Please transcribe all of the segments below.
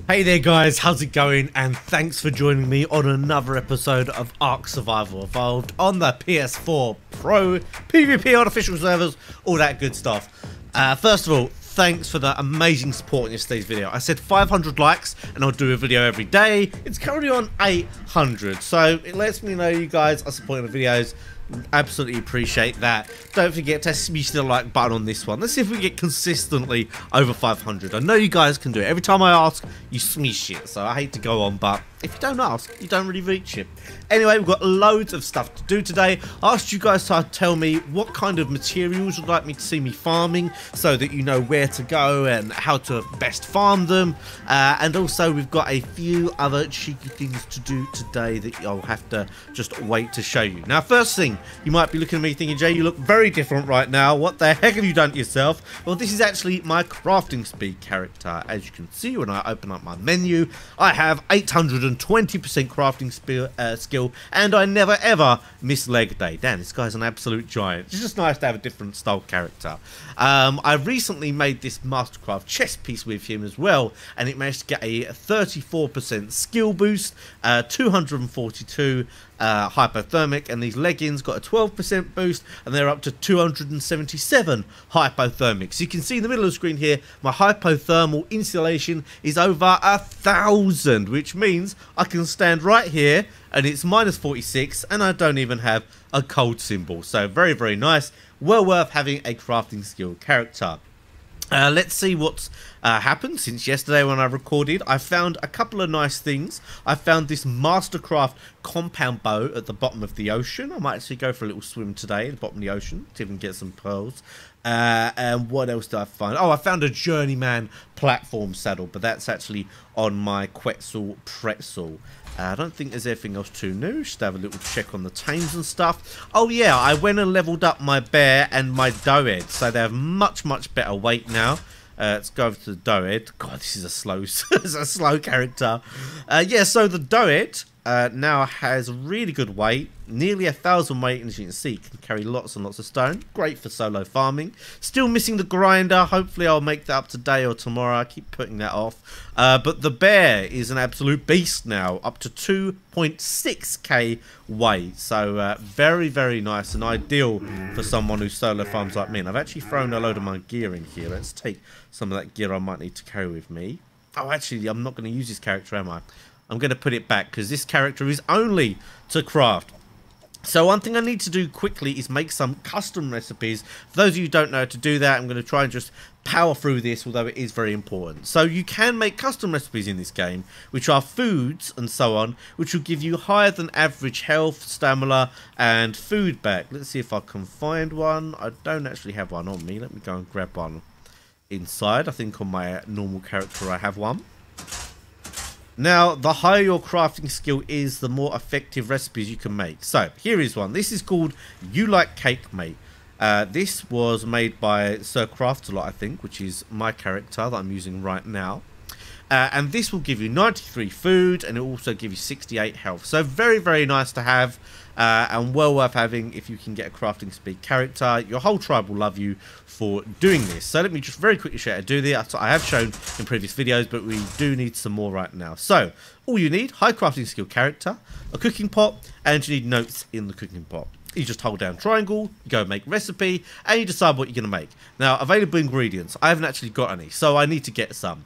Hey there guys, how's it going? And thanks for joining me on another episode of Ark Survival Evolved on the PS4 Pro, PvP on official servers, all that good stuff. First of all, thanks for the amazing support in yesterday's video. I said 500 likes and I'll do a video every day. It's currently on 800, so it lets me know you guys are supporting the videos. Absolutely appreciate that. Don't forget to smash the like button on this one. Let's see if we get consistently over 500. I know you guys can do it. Every time I ask, you smash it. So I hate to go on, but if you don't ask, you don't really reach it. Anyway, we've got loads of stuff to do today. I asked you guys to tell me what kind of materials you'd like me to see me farming so that you know where to go and how to best farm them. And also we've got a few other cheeky things to do today that I'll have to just wait to show you. Now, first thing, you might be looking at me thinking, Jay, you look very different right now. What the heck have you done to yourself? Well, this is actually my crafting speed character. As you can see, when I open up my menu, I have 820% crafting skill, and I never ever miss leg day. Damn, this guy's an absolute giant. It's just nice to have a different style character. I recently made this Mastercraft chest piece with him as well, and it managed to get a 34% skill boost, 242 hypothermic, and these leggings got a 12% boost, and they're up to 277 hypothermic. So you can see in the middle of the screen here, my hypothermal insulation is over 1,000, which means I can stand right here and it's minus 46 and I don't even have a cold symbol. So very, very nice. Well worth having a crafting skill character. Let's see what's happened since yesterday when I recorded. I found a couple of nice things. I found this Mastercraft compound bow at the bottom of the ocean. I might actually go for a little swim today at the bottom of the ocean to even get some pearls. And what else did I find? Oh, I found a Journeyman platform saddle, but that's actually on my Quetzal Pretzel. I don't think there's anything else too new. Just have a little check on the tames and stuff. Oh yeah, I went and leveled up my bear and my doehead, so they have much better weight now. Let's go over to the doehead. God, this is a slow, it's a slow character. Yeah, so the doehead now has really good weight, nearly 1,000 weight, and as you can see, can carry lots and lots of stone. Great for solo farming. Still missing the grinder. Hopefully I'll make that up today or tomorrow. I keep putting that off. But the bear is an absolute beast now, up to 2.6k weight. So very, very nice and ideal for someone who solo farms like me. And I've actually thrown a load of my gear in here. Let's take some of that gear I might need to carry with me. Oh, actually, I'm not going to use this character, am I? I'm going to put it back because this character is only to craft. So one thing I need to do quickly is make some custom recipes. For those of you who don't know how to do that, I'm going to try and just power through this, although it is very important. So you can make custom recipes in this game, which are foods and so on, which will give you higher than average health, stamina, and food back. Let's see if I can find one. I don't actually have one on me. Let me go and grab one inside. I think on my normal character I have one. Now, the higher your crafting skill is, the more effective recipes you can make. So, here is one. This is called You Like Cake, Mate. This was made by Sir Craftalot, I think, which is my character that I'm using right now. And this will give you 93 food, and it will also give you 68 health. So, very, very nice to have, and well worth having if you can get a crafting speed character. Your whole tribe will love you for doing this. So let me just very quickly show you how to do this. I have shown in previous videos, but we do need some more right now. So all you need, high crafting skill character, a cooking pot, and you need notes in the cooking pot. You just hold down triangle, you go make recipe, and you decide what you're going to make. Now, available ingredients, I haven't actually got any, so I need to get some.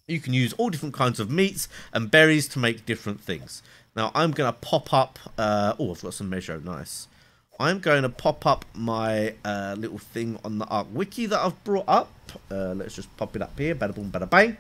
You can use all different kinds of meats and berries to make different things. Now, I'm going to pop up, oh, I've got some measure, nice. I'm going to pop up my little thing on the Ark Wiki that I've brought up. Let's just pop it up here. Bada boom, bada bang.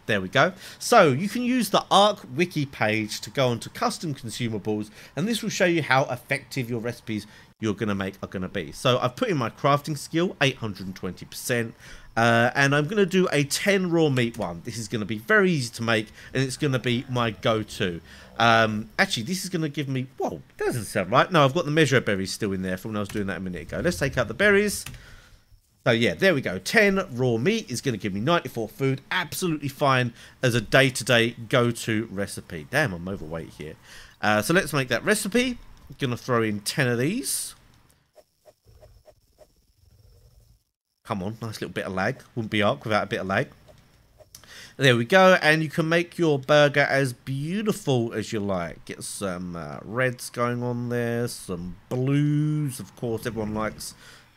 There we go. So you can use the Ark Wiki page to go onto custom consumables, and this will show you how effective your recipes you're going to make are going to be. So I've put in my crafting skill, 820%. And I'm going to do a 10 raw meat one. This is going to be very easy to make, and it's going to be my go-to. Actually, this is going to give me... Whoa, that doesn't sound right. No, I've got the measure berries still in there from when I was doing that a minute ago. Let's take out the berries. So, yeah, there we go. 10 raw meat is going to give me 94 food. Absolutely fine as a day-to-day go-to recipe. Damn, I'm overweight here. So let's make that recipe. I'm going to throw in 10 of these. Come on, nice little bit of lag. Wouldn't be Ark without a bit of lag. There we go, and you can make your burger as beautiful as you like. Get some reds going on there, some blues, of course, everyone likes.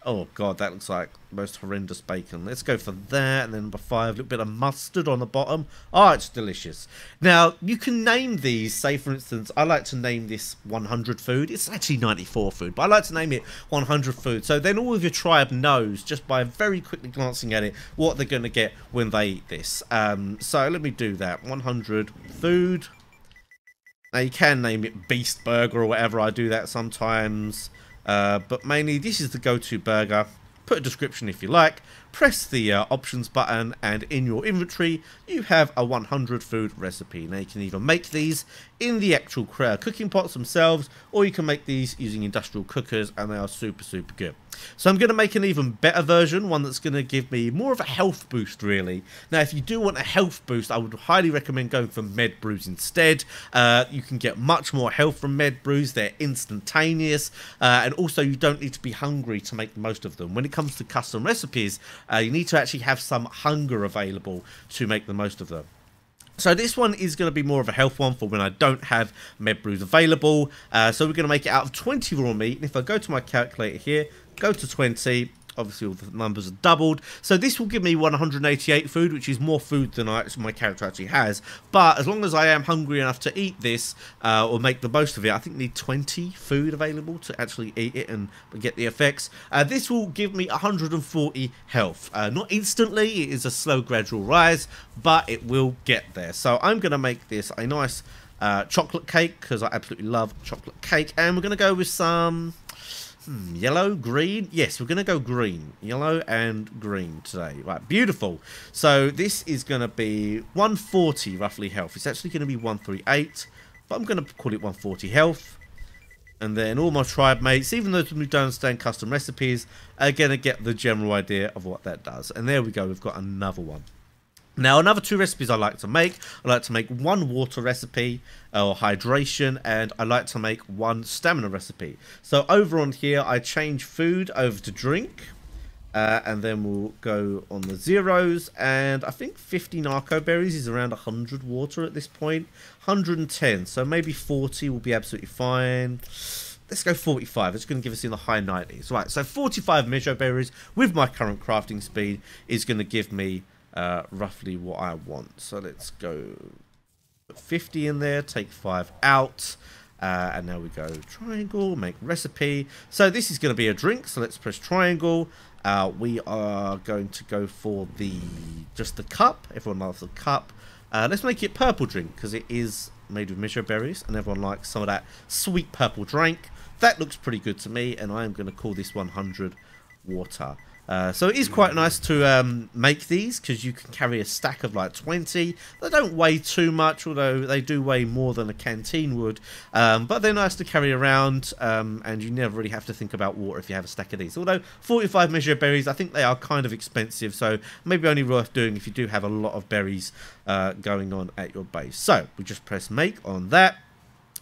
Oh god, that looks like the most horrendous bacon. Let's go for that, and then number 5, a little bit of mustard on the bottom. Oh, it's delicious. Now, you can name these, say for instance, I like to name this 100 food. It's actually 94 food, but I like to name it 100 food. So then all of your tribe knows, just by very quickly glancing at it, what they're going to get when they eat this. So let me do that. 100 food. Now, you can name it Beast Burger or whatever. I do that sometimes. But mainly, this is the go-to burger. Put a description if you like. Press the options button, and in your inventory, you have a 100 food recipe. Now, you can either make these in the actual cooking pots themselves, or you can make these using industrial cookers, and they are super, super good. So I'm going to make an even better version, one that's going to give me more of a health boost, really. Now, if you do want a health boost, I would highly recommend going for med brews instead. You can get much more health from med brews. They're instantaneous, and also you don't need to be hungry to make the most of them. When it comes to custom recipes, you need to actually have some hunger available to make the most of them. So this one is going to be more of a health one for when I don't have med brews available. So we're going to make it out of 20 raw meat. And if I go to my calculator here, go to 20, obviously all the numbers are doubled. So this will give me 188 food, which is more food than my character actually has. But as long as I am hungry enough to eat this, or make the most of it, I think I need 20 food available to actually eat it and get the effects. This will give me 140 health. Not instantly, it is a slow gradual rise, but it will get there. So I'm going to make this a nice chocolate cake, because I absolutely love chocolate cake. And we're going to go with some... yellow, green. Yes, we're going to go green. Yellow and green today. Right, beautiful. So this is going to be 140 roughly health. It's actually going to be 138, but I'm going to call it 140 health. And then all my tribe mates, even those who don't understand custom recipes, are going to get the general idea of what that does. And there we go. We've got another one. Now, another 2 recipes I like to make. I like to make 1 water recipe, or hydration, and I like to make 1 stamina recipe. So over on here, I change food over to drink, and then we'll go on the zeros, and I think 50 narco berries is around 100 water at this point. 110, so maybe 40 will be absolutely fine. Let's go 45. It's going to give us in the high 90s. Right, so 45 measure berries with my current crafting speed is going to give me roughly what I want. So let's go put 50 in there, take 5 out, and now we go triangle, make recipe. So this is going to be a drink, so let's press triangle. We are going to go for just the cup. Everyone loves the cup. Let's make it purple drink, because it is made with measure berries, and everyone likes some of that sweet purple drink. That looks pretty good to me, and I am going to call this 100 water. So it is quite nice to make these, because you can carry a stack of like 20. They don't weigh too much, although they do weigh more than a canteen would. But they're nice to carry around, and you never really have to think about water if you have a stack of these. Although 45 measure berries, I think they are kind of expensive, so maybe only worth doing if you do have a lot of berries going on at your base. So we just press make on that.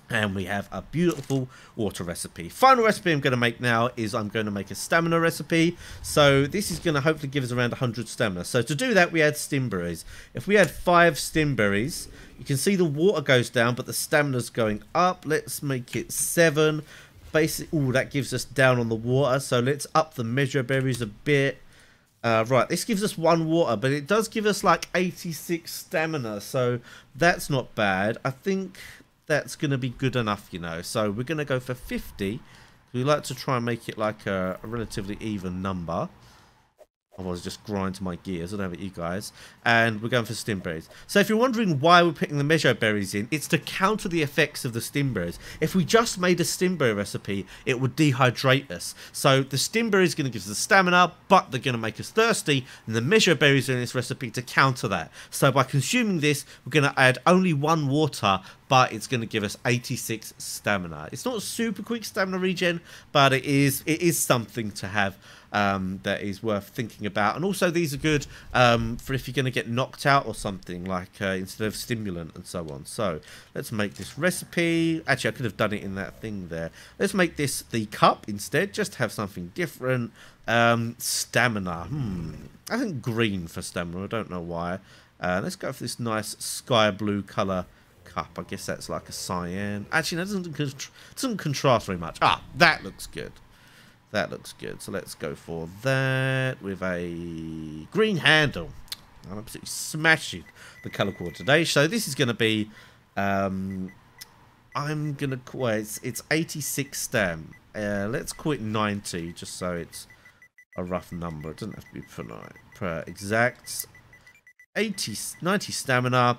And we have a beautiful water recipe. Final recipe I'm going to make now is I'm going to make a stamina recipe. So this is going to hopefully give us around 100 stamina. So to do that, we add stimberries. If we add 5 stimberries, you can see the water goes down, but the stamina's going up. Let's make it 7. Basically, ooh, that gives us down on the water. So let's up the measure berries a bit. Right, this gives us 1 water, but it does give us like 86 stamina. So that's not bad. I think that's going to be good enough, you know. So we're going to go for 50. We like to try and make it like a relatively even number. Otherwise, just grind to my gears. I don't know about you guys. And we're going for stimberries. So if you're wondering why we're putting the measure berries in, it's to counter the effects of the stimberries. If we just made a stimberry recipe, it would dehydrate us. So the stimberry is going to give us the stamina, but they're going to make us thirsty. And the measure berries are in this recipe to counter that. So by consuming this, we're going to add only 1 water, but it's going to give us 86 stamina. It's not super quick stamina regen, but it is something to have. That is worth thinking about. And also these are good for if you're going to get knocked out or something, like instead of stimulant and so on. So let's make this recipe. Actually, I could have done it in that thing there. Let's make this the cup instead, just to have something different. Stamina. I think green for stamina. I don't know why. Let's go for this nice sky blue colour cup. I guess that's like a cyan. Actually, that doesn't contrast very much. Ah, that looks good. That looks good. So let's go for that with a green handle. I'm absolutely smashing the colour coordination. So this is going to be, I'm going to call it, it's 86 stem. Let's call it 90, just so it's a rough number. It doesn't have to be per exact. 90 stamina,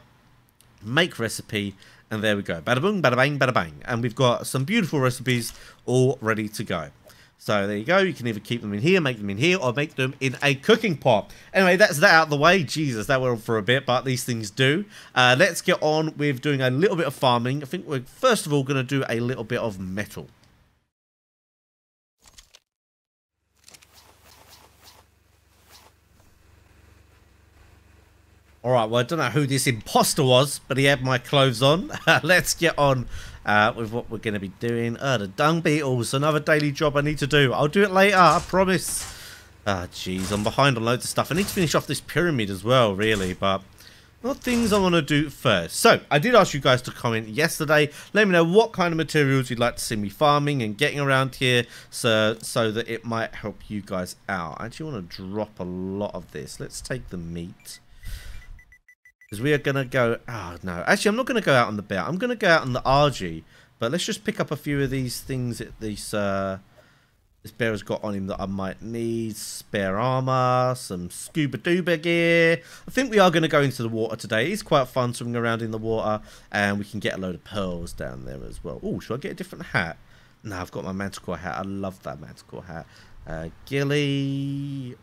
make recipe, and there we go. Bada boom, bada bang, bada bang. And we've got some beautiful recipes all ready to go. So there you go. You can either keep them in here, make them in here, or make them in a cooking pot. Anyway, that's that out of the way. Jesus, that went on for a bit, but these things do. Let's get on with doing a little bit of farming. I think we're first of all going to do a little bit of metal. Alright, well, I don't know who this imposter was, but he had my clothes on. Let's get on with what we're going to be doing. The dung beetles, another daily job I need to do. I'll do it later, I promise. Jeez, I'm behind on loads of stuff. I need to finish off this pyramid as well, really, but what things I want to do first. So, I did ask you guys to comment yesterday. Let me know what kind of materials you'd like to see me farming and getting around here so that it might help you guys out. I actually want to drop a lot of this. Let's take the meat. Because we are going to go... Oh, no. Actually, I'm not going to go out on the bear. I'm going to go out on the RG. But let's just pick up a few of these things that this bear has got on him that I might need. Spare armor, some scuba-duba gear. I think we are going to go into the water today. It's quite fun swimming around in the water. And we can get a load of pearls down there as well. Oh, should I get a different hat? No, I've got my manticore hat. I love that manticore hat. Gilly...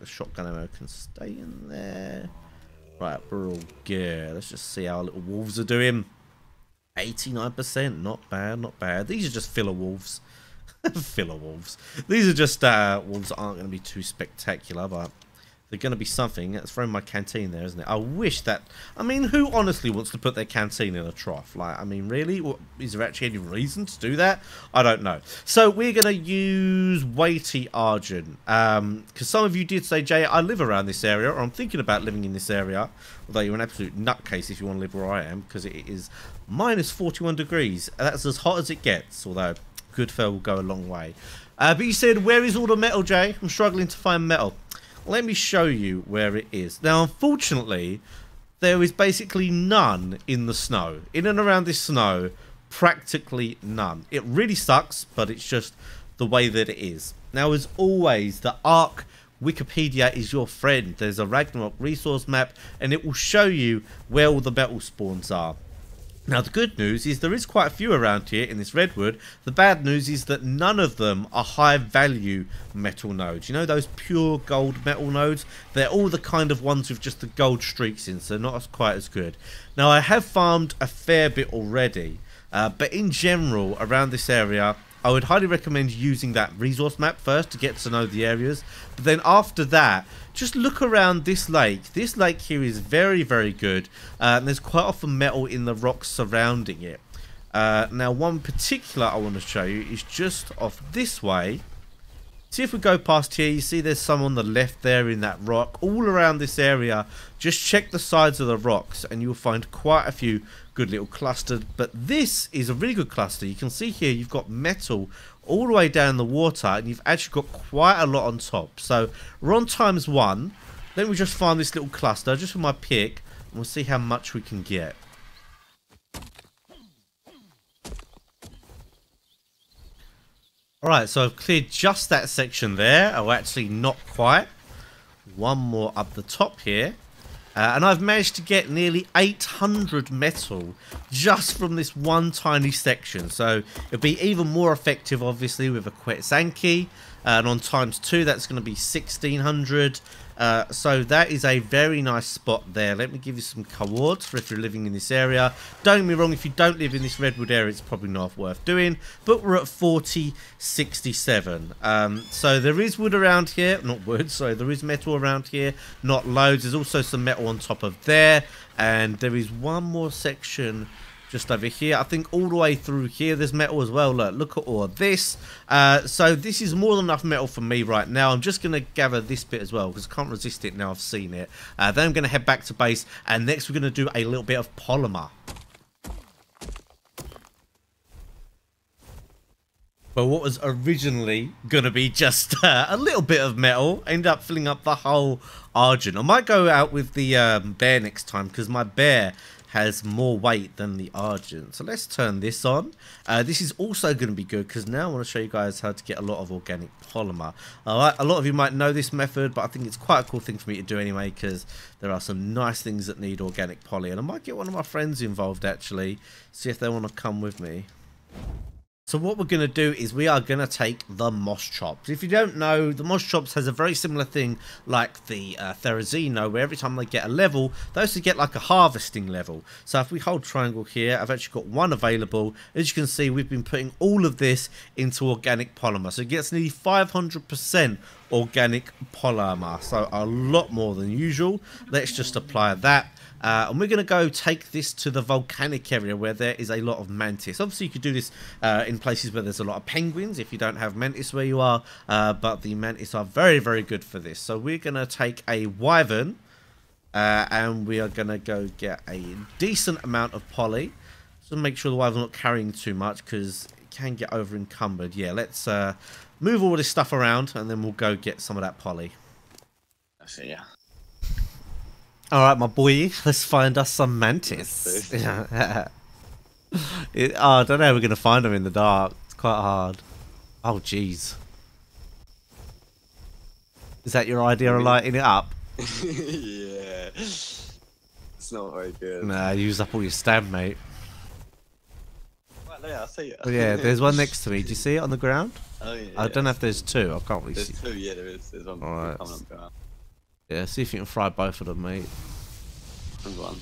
Shotgun ammo can stay in there. Right, we're all good. Let's just see how our little wolves are doing. 89%, not bad, not bad. These are just filler wolves. Filler wolves. These are just wolves that aren't going to be too spectacular, but they're going to be something. That's from my canteen there, isn't it? I wish that... I mean, who honestly wants to put their canteen in a trough? Like, I mean, really? Is there actually any reason to do that? I don't know. So, we're going to use weighty argent. Because some of you did say, Jay, I live around this area, or I'm thinking about living in this area. Although you're an absolute nutcase if you want to live where I am, because it is minus 41 degrees. That's as hot as it gets, although good fur will go a long way. But you said, where is all the metal, Jay? I'm struggling to find metal. Let me show you where it is. Now, unfortunately, there is basically none in the snow. In and around this snow, practically none. It really sucks, but it's just the way that it is. Now, as always, the Ark Wikipedia is your friend. There's a Ragnarok Resource Map, and it will show you where all the metal spawns are. Now, the good news is there is quite a few around here in this redwood. The bad news is that none of them are high value metal nodes. You know, those pure gold metal nodes? They're all the kind of ones with just the gold streaks in, so not quite as good. Now, I have farmed a fair bit already, but in general, around this area, I would highly recommend using that resource map first to get to know the areas. But then after that, just look around this lake. This lake here is very, very good. And there's quite often metal in the rocks surrounding it. Now, one particular I want to show you is just off this way. See if we go past here, you see there's some on the left there in that rock. All around this area, just check the sides of the rocks and you'll find quite a few good little clusters. But this is a really good cluster. You can see here you've got metal all the way down the water and you've actually got quite a lot on top. So we're on ×1. Let me just find this little cluster just with my pick and we'll see how much we can get. Alright, so I've cleared just that section there. Oh, actually not quite. One more up the top here. And I've managed to get nearly 800 metal just from this one tiny section. So it'll be even more effective, obviously, with a Quetzalcoatl. And on ×2, that's going to be 1600. So that is a very nice spot there. Let me give you some coords for if you're living in this area. Don't get me wrong, if you don't live in this redwood area, it's probably not worth doing. But we're at 4067. So there is wood around here. Not wood, sorry. There is metal around here. Not loads. There's also some metal on top of there. And there is one more section just over here. I think all the way through here there's metal as well. Look at all of this. So this is more than enough metal for me right now. I'm just going to gather this bit as well because I can't resist it now I've seen it. Then I'm going to head back to base, and next we're going to do a little bit of polymer. But what was originally going to be just a little bit of metal ended up filling up the whole Argent. I might go out with the bear next time because my bear has more weight than the Argent. So let's turn this on. This is also going to be good because now I want to show you guys how to get a lot of organic polymer. Alright, a lot of you might know this method, but I think it's quite a cool thing for me to do anyway because there are some nice things that need organic poly. And I might get one of my friends involved actually, see if they want to come with me. So what we're going to do is we are going to take the Moss Chops. If you don't know, the Moss Chops has a very similar thing like the Therizino, where every time they get a level, they also get like a harvesting level. So if we hold triangle here, I've actually got one available. As you can see, we've been putting all of this into organic polymer. So it gets nearly 500% organic polymer. So a lot more than usual. Let's just apply that. And we're going to go take this to the volcanic area where there is a lot of mantis. Obviously, you could do this in places where there's a lot of penguins if you don't have mantis where you are. But the mantis are very, very good for this. So we're going to take a wyvern and we are going to go get a decent amount of poly. So make sure the wyvern's not carrying too much because it can get over encumbered. Yeah, let's move all this stuff around and then we'll go get some of that poly. I see ya. Alright, my boy, let's find us some mantis. I don't know how we're going to find them in the dark. It's quite hard. Oh, jeez. Is that your idea of lighting it up? Yeah. It's not very good. Nah, use up all your stamp, mate. Well, yeah, I see it. Oh, yeah, there's one next to me. Do you see it on the ground? Oh, yeah. I don't know if there's two. I can't really see. There's two, yeah, there is. There's one. Alright. Coming up ground. Yeah, see if you can fry both of them, mate. And one.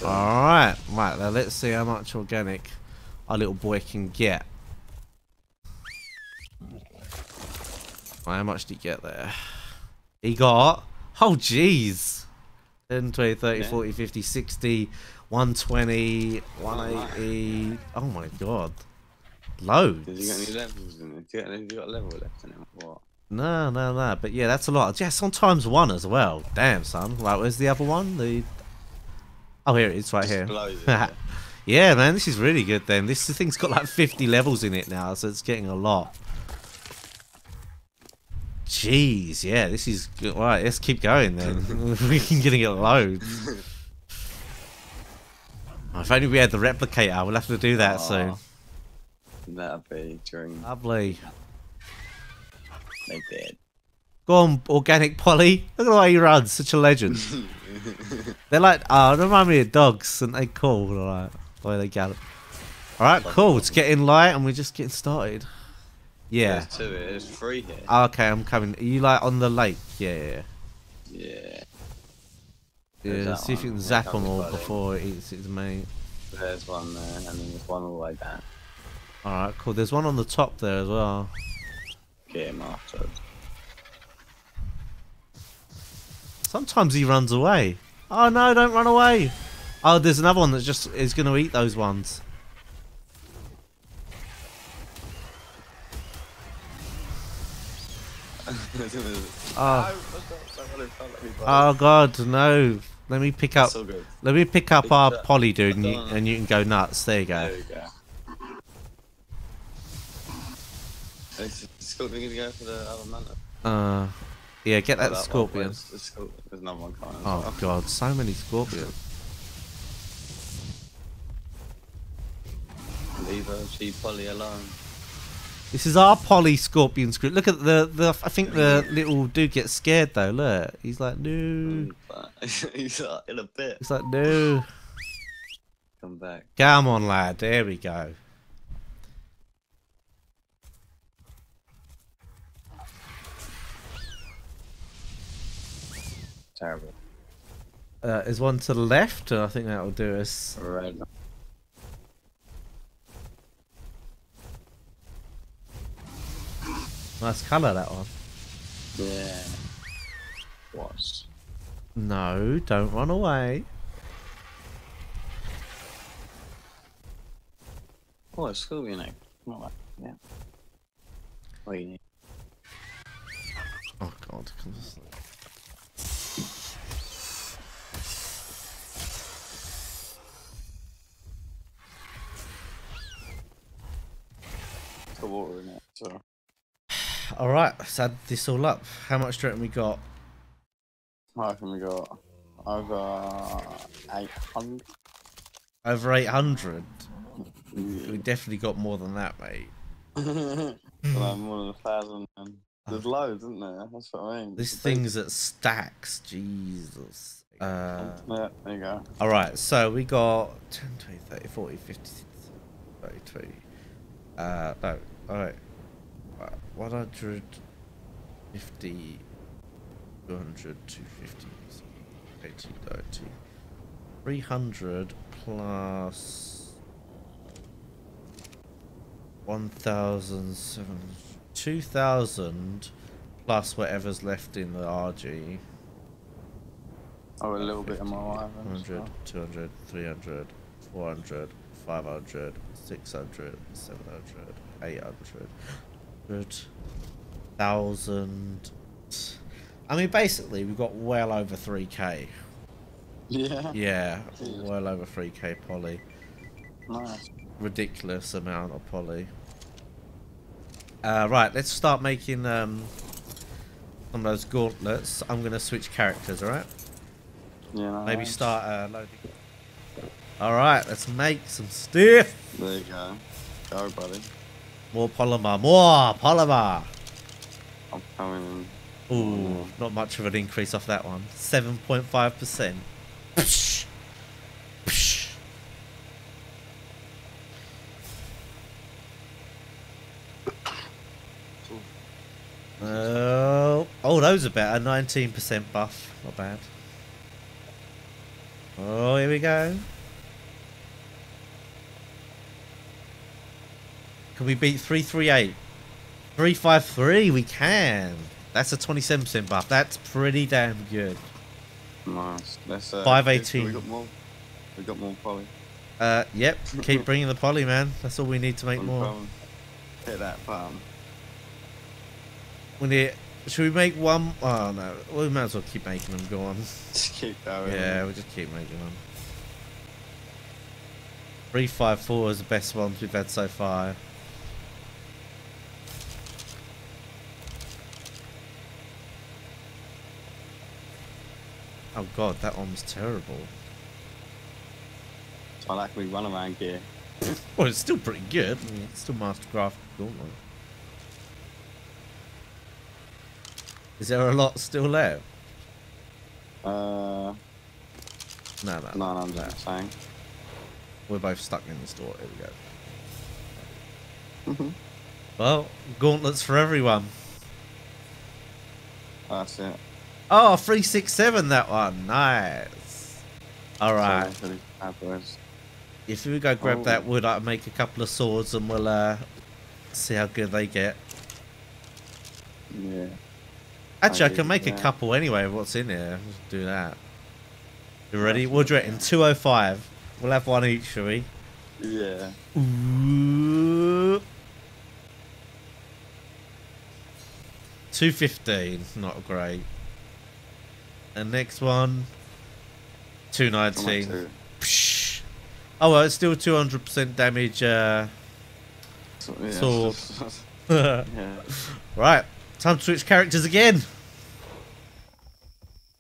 Alright, right, now let's see how much organic our little boy can get. How much did he get there? He got, oh jeez, 10, 20, 30, 40, 50, 60, 120, 180, oh my god. Loads. Have you got any levels in it? Have you got a level left in it? What? No. But yeah, that's a lot. Yeah, sometimes one as well. Damn, son. Right, where's the other one? Oh, here it is, right here. Yeah, man, this is really good then. This thing's got like 50 levels in it now, so it's getting a lot. Jeez, yeah, this is good. All right, let's keep going then. We can getting it loads. If only we had the replicator, we'll have to do that soon. That'd be during. Lovely. They did. Go on, organic poly. Look at the way he runs, such a legend. They're like, they remind me of dogs, and they cool, like the way they gallop. Alright, cool, it's getting light and we're just getting started. Yeah. There's two here, there's three here. Okay, I'm coming. Are you like on the lake? Yeah. Yeah. Yeah, see if you can zap them all before it eats its mate. There's one there, and then there's one all the way down. Alright, cool. There's one on the top there as well. Get him afterwards. Sometimes he runs away. Oh no, don't run away. Oh, there's another one that just is going to eat those ones. Oh god, no. Let me pick up. Let me pick up our poly, dude, and you can go nuts. There you go. There you go. Is the scorpion gonna go for the other manta? Yeah, get that scorpion. There's another one coming. Oh god, so many scorpions. Leave her, she poly alone. This is our poly scorpion script. Look at the. I think the little dude gets scared though. Look, he's like no. He's like, in a bit. He's like no. Come back. Come on, lad. There we go. Terrible. There's one to the left, and I think that will do us. Right. Nice colour, that one. Yeah. Was. No, don't run away. Oh, it's still you know. Not like yeah. What do you need? Oh god. The water in it, so. Alright, let's add this all up. How much do you reckon we got? What have we got? I've got 800. Over 800? We definitely got more than that, mate. Well, more than 1,000. There's loads, isn't there? That's what I mean. This thing's at stacks. Jesus. Yeah, there you go. Alright, so we got 10, 20, 30, 40, 50, 60, 32. No. Alright. 150, 200, 250, 80, 30. 300 plus 1,700. 2,000 plus whatever's left in the RG. Oh, a little bit of my life. 100, 200, 300, 400, 500, 600, 700, 800, 1,000. I mean, basically, we've got well over 3k. Yeah. Yeah, well over 3k poly. Nice. Ridiculous amount of poly. Right, let's start making some of those gauntlets. I'm going to switch characters, alright? Yeah. Nice. Maybe start loading. Alright, let's make some stuff. There you go. Go, buddy. More polymer, more polymer. I'm coming. Ooh, not much of an increase off that one. 7.5%. Psh. Psh. Oh, those are better. 19% buff. Not bad. Oh, here we go. Can we beat 338? 353, we can. That's a 27% buff. That's pretty damn good. Nice. Let's 518. We got more. We got more poly. Yep. Keep bringing the poly, man. That's all we need to make more. Hit that button. We need. Should we make one? Oh no. We might as well keep making them. Go on. Just keep going. Yeah, we'll just keep making them. 354 is the best ones we've had so far. Oh god, that one was terrible. So I like we run around gear. Well, it's still pretty good. I mean, it's still Mastercraft Gauntlet. Is there a lot still left? No. 900, I'm saying. We're both stuck in the store. Here we go. Well, gauntlets for everyone. That's it. Oh, 367, that one. Nice. Alright. If we go grab that wood, I'll make a couple of swords and we'll see how good they get. Yeah. Actually, I can make a couple anyway of what's in here. Let's do that. You ready? What do you reckon? 205. We'll have one each, shall we? Yeah. Ooh. 215. Not great. And next one. 219. Psh. Oh well, it's still 200% damage. Sword. Yeah. Right. Time to switch characters again.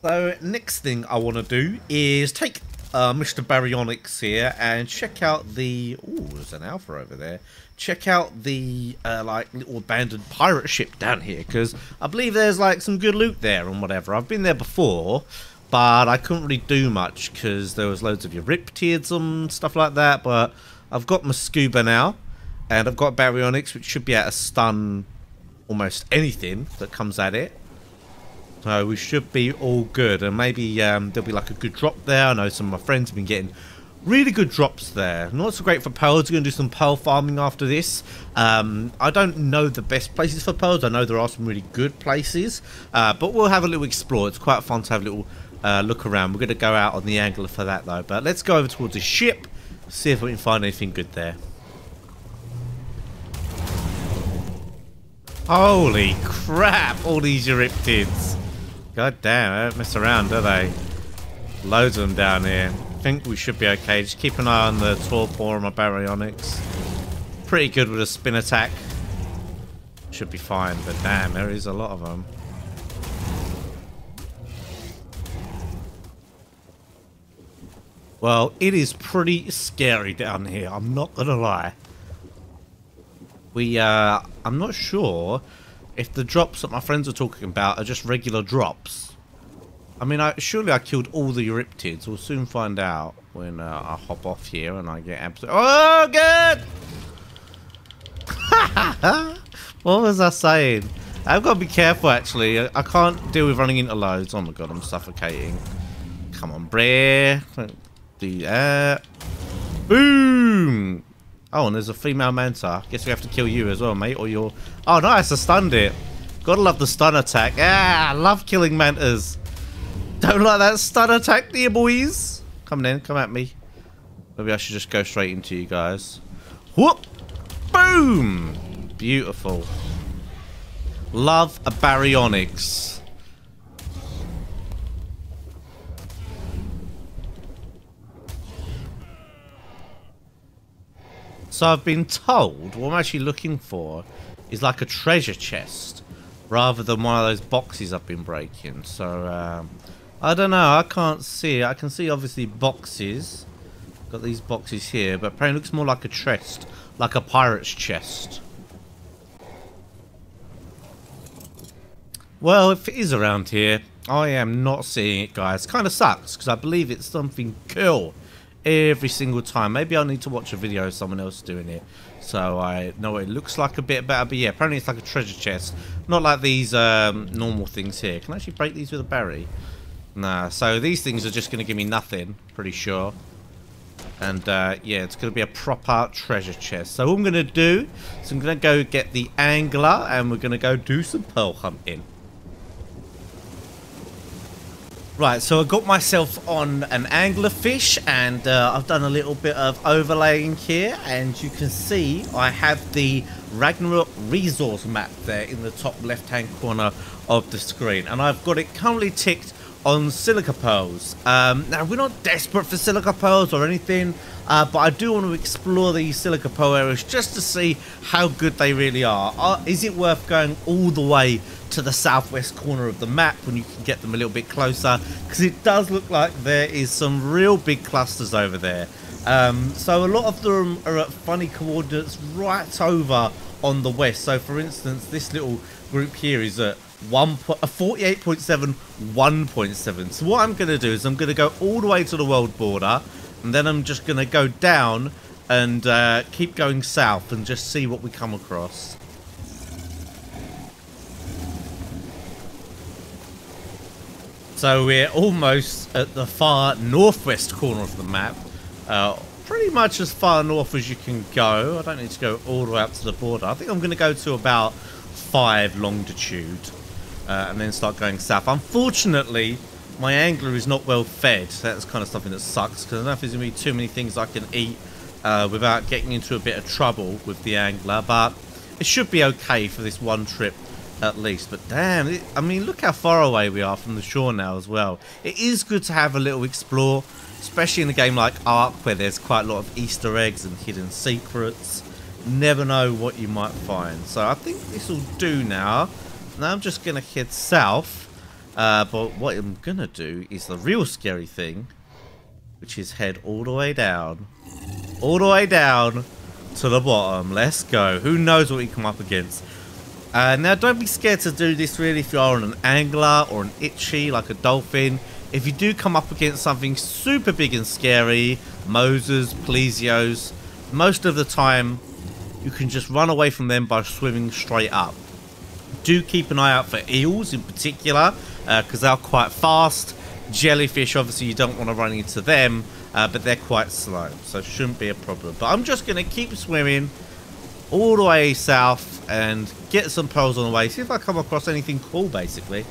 So next thing I want to do is take Mr. Baryonyx here and check out the... Ooh, there's an alpha over there. Check out the like little abandoned pirate ship down here, because I believe there's like some good loot there and whatever. I've been there before, but I couldn't really do much because there was loads of Euryptids and stuff like that. But I've got my scuba now, and I've got Baryonyx, which should be able to stun almost anything that comes at it. So we should be all good, and maybe there'll be like a good drop there. I know some of my friends have been getting really good drops there. Not so great for pearls. We're going to do some pearl farming after this. I don't know the best places for pearls. I know there are some really good places, but we'll have a little explore. It's quite fun to have a little look around. We're going to go out on the angler for that though. But let's go over towards the ship, see if we can find anything good there. Holy crap, all these Euryptids. God damn, they don't mess around, do they? Loads of them down here. I think we should be okay. Just keep an eye on the torpor and my baryonyx. Pretty good with a spin attack. Should be fine, but damn, there is a lot of them. Well, it is pretty scary down here, I'm not gonna lie. I'm not sure if the drops that my friends are talking about are just regular drops. I mean, surely I killed all the Euryptids. We'll soon find out when I hop off here and I get absolutely... Oh, good! What was I saying? I've got to be careful, actually. I can't deal with running into loads. Oh my god, I'm suffocating. Come on, Brer. Don't do that. Boom! Oh, and there's a female manta. Guess we have to kill you as well, mate, or you're... Oh, nice, I stunned it. Gotta love the stun attack. Ah, I love killing mantas. Don't like that stun attack, dear boys. Come then, come at me. Maybe I should just go straight into you guys. Whoop! Boom! Beautiful. Love a baryonyx. So I've been told what I'm actually looking for is like a treasure chest rather than one of those boxes I've been breaking. So I don't know, I can't see it. I can see obviously boxes. Got these boxes here, but apparently it looks more like a chest, like a pirate's chest. Well, if it is around here, I am not seeing it, guys. Kind of sucks because I believe it's something cool every single time. Maybe I need to watch a video of someone else doing it so I know what it looks like a bit better. But yeah, apparently it's like a treasure chest, not like these normal things here. Can I actually break these with a berry? Nah, so these things are just going to give me nothing, pretty sure. And yeah, it's going to be a proper treasure chest. So what I'm going to do is I'm going to go get the angler and we're going to go do some pearl hunting. Right, so I got myself on an anglerfish and I've done a little bit of overlaying here, and you can see I have the Ragnarok Resource Map there in the top left hand corner of the screen, and I've got it currently ticked on Silica Pearls. Now we're not desperate for Silica Pearls or anything, but I do want to explore these Silica Pearl areas just to see how good they really are. Is it worth going all the way to the southwest corner of the map when you can get them a little bit closer? Because it does look like there is some real big clusters over there. So a lot of them are at funny coordinates right over on the west. So for instance, this little group here is at 48.7, 1.7. So what I'm going to do is I'm going to go all the way to the world border, and then I'm just going to go down and keep going south and just see what we come across. So we're almost at the far northwest corner of the map. Pretty much as far north as you can go. I don't need to go all the way up to the border. I think I'm going to go to about 5 longitude and then start going south. Unfortunately, my angler is not well fed. That's kind of something that sucks because I don't know if there's going to be too many things I can eat without getting into a bit of trouble with the angler. But it should be okay for this one trip at least. But damn, I mean, look how far away we are from the shore now as well. It is good to have a little explore, especially in a game like Ark where there's quite a lot of Easter eggs and hidden secrets. Never know what you might find. So I think this will do now. Now I'm just going to head south. But what I'm going to do is the real scary thing, which is head all the way down. All the way down to the bottom. Let's go. Who knows what we come up against. Now don't be scared to do this really if you are on an angler or an itchy like a dolphin. If you do come up against something super big and scary, Moses, plesios, most of the time you can just run away from them by swimming straight up. Do keep an eye out for eels in particular, because they're quite fast. Jellyfish, obviously you don't want to run into them, but they're quite slow, so shouldn't be a problem. But I'm just going to keep swimming all the way south and get some pearls on the way. See if I come across anything cool, basically.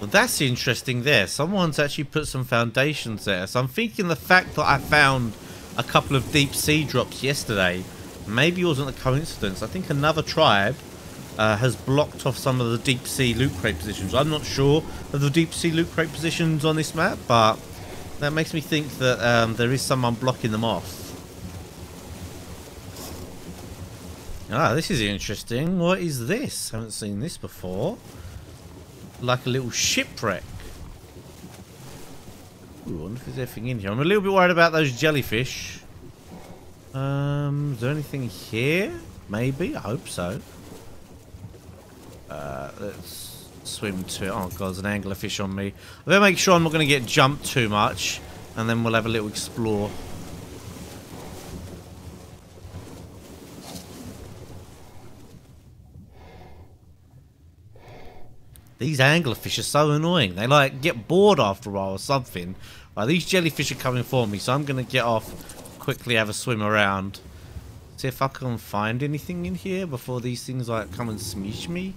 But that's interesting there. Someone's actually put some foundations there. So I'm thinking the fact that I found a couple of deep sea drops yesterday maybe wasn't a coincidence. I think another tribe has blocked off some of the deep sea loot crate positions. I'm not sure of the deep sea loot crate positions on this map, but that makes me think that there is someone blocking them off. Ah, this is interesting. What is this? Haven't seen this before. Like a little shipwreck. Ooh, I wonder if there's anything in here. I'm a little bit worried about those jellyfish. Is there anything here? Maybe. I hope so. Let's swim to it. Oh god, there's an anglerfish on me. I'm gonna make sure I'm not gonna get jumped too much, and then we'll have a little explore. These anglerfish are so annoying. They like get bored after a while or something. Right, these jellyfish are coming for me, so I'm gonna get off, quickly have a swim around. See if I can find anything in here before these things like come and smash me.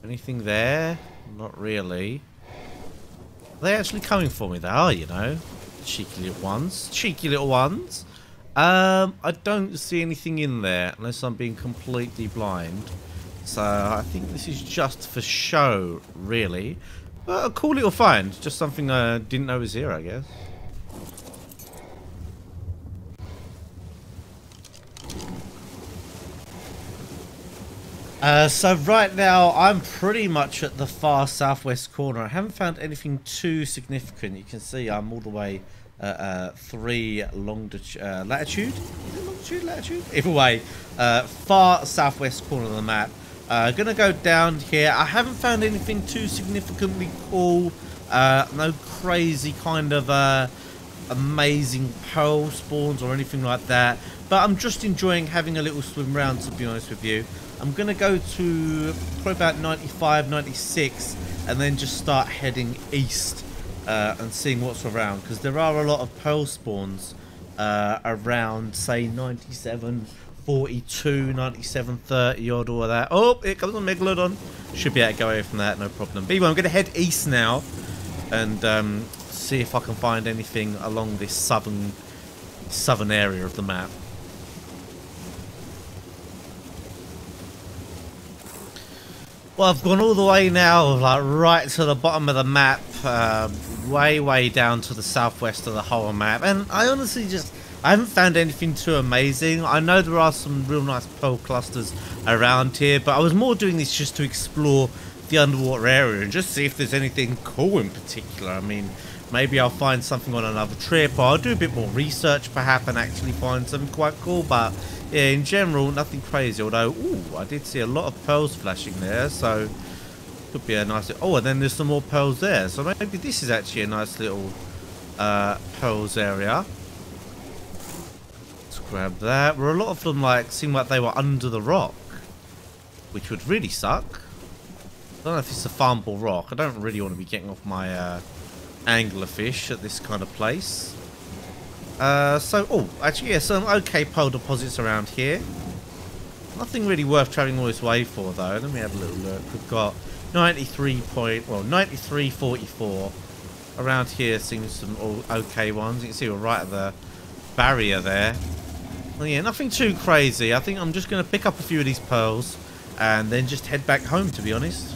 Anything there? Not really. Are they actually coming for me? They are, you know. Cheeky little ones. Cheeky little ones. I don't see anything in there unless I'm being completely blind. So I think this is just for show, really. But a cool little find. Just something I didn't know was here, I guess. So right now I'm pretty much at the far southwest corner. I haven't found anything too significant. You can see I'm all the way 3 latitude. Is it longitude, latitude? Either way, far southwest corner of the map. Gonna go down here. I haven't found anything too significantly cool. No crazy kind of amazing pearl spawns or anything like that. But I'm just enjoying having a little swim round, to be honest with you. I'm going to go to probably about 95, 96 and then just start heading east and seeing what's around. Because there are a lot of pearl spawns around, say, 97, 42, 97, 30 odd, all of that. Oh, here comes a Megalodon. Should be able to go away from that, no problem. But anyway, I'm going to head east now and see if I can find anything along this southern area of the map. Well, I've gone all the way now, like right to the bottom of the map, way down to the southwest of the whole map, and I honestly I haven't found anything too amazing. I know there are some real nice pearl clusters around here, but I was more doing this just to explore the underwater area and just see if there's anything cool in particular. I mean, maybe I'll find something on another trip, or I'll do a bit more research perhaps and actually find something quite cool, but yeah, in general, nothing crazy, although, ooh, I did see a lot of pearls flashing there, so could be a nice... Oh, and then there's some more pearls there, so maybe this is actually a nice little pearls area. Let's grab that. Well, a lot of them, like, seem like they were under the rock, which would really suck. I don't know if it's a farmable rock. I don't really want to be getting off my anglerfish at this kind of place. Oh, actually, yeah, some okay pearl deposits around here. Nothing really worth travelling all this way for, though. Let me have a little look. We've got 93.44 around here. Seeing some okay ones. You can see we're right at the barrier there. Well, yeah, nothing too crazy. I think I'm just going to pick up a few of these pearls and then just head back home, to be honest.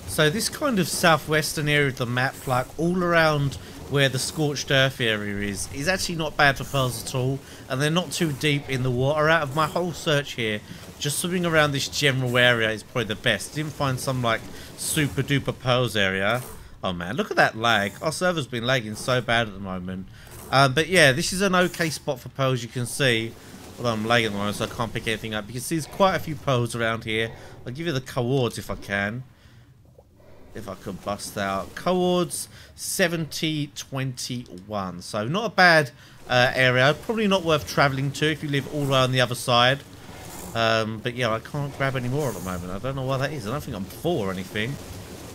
So this kind of southwestern area of the map, like all around where the scorched earth area is actually not bad for pearls at all, and they're not too deep in the water. Out of my whole search here, just swimming around this general area is probably the best. Didn't find some like super duper pearls area. Oh man, look at that lag. Our server's been lagging so bad at the moment. But yeah, this is an okay spot for pearls. You can see, although I'm lagging at the moment, so I can't pick anything up. You can see there's quite a few pearls around here. I'll give you the coords if I can. If I could bust out coords 7021, so not a bad area. Probably not worth traveling to if you live all the way on the other side. But yeah, I can't grab any more at the moment. I don't know why that is. I don't think I'm full or anything.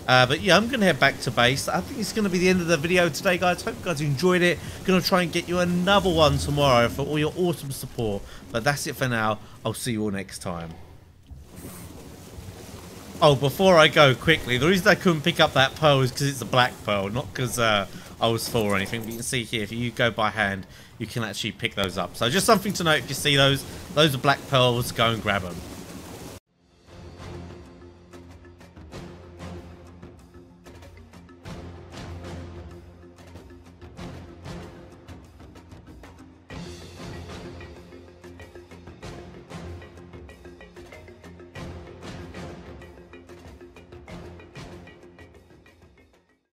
But yeah, I'm going to head back to base. I think it's going to be the end of the video today, guys. Hope you guys enjoyed it. Going to try and get you another one tomorrow for all your awesome support. But that's it for now. I'll see you all next time. Oh, before I go, quickly, the reason I couldn't pick up that pearl is because it's a black pearl, not because I was full or anything. But you can see here, if you go by hand, you can actually pick those up. So just something to note, if you see those are black pearls, go and grab them.